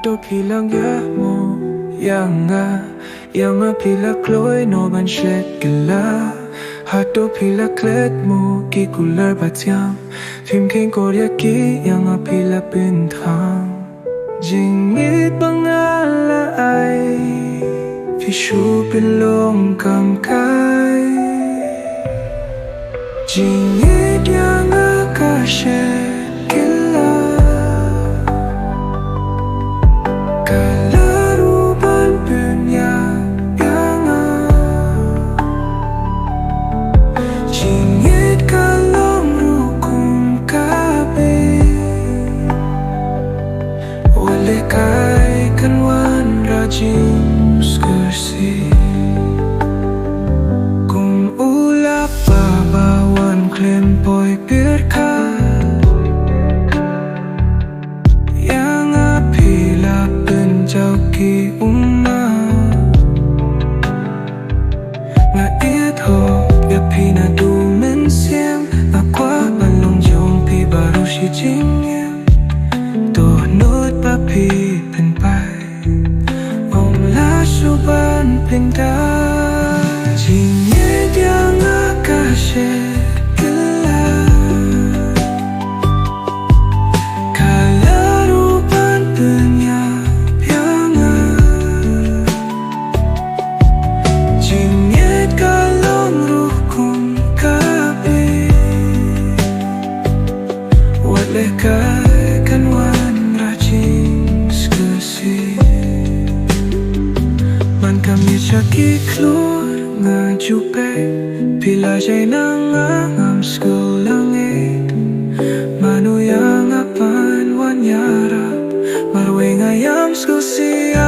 Hato Pynlong mo yang pila kloi no ban shet kylla Hato pila klet mo ki kular ba thiang Phim kheiñ korea ki yang pila kthang Jingieid bangala ay Fishu Pynlong kamkai Jingieid yang shet lehkai kan wanrah jing sngewsih kung lapbah bawan khlem pyrkhat yang pila penjau ki ummat ieid pi naduh mynsiem kwah Pynlong jong baroh jingim Dohnud Pynpait suban pindah Jingieid yang shet kylla Kala rupan penyayangan Jingieid kalong rukum kabe Wat lehkai kan wanrah jing sngewsih Man kami caki klor ngajupe Pila jay nangangam langit Manu yang apan wanyara Marwe ngayam sngewsih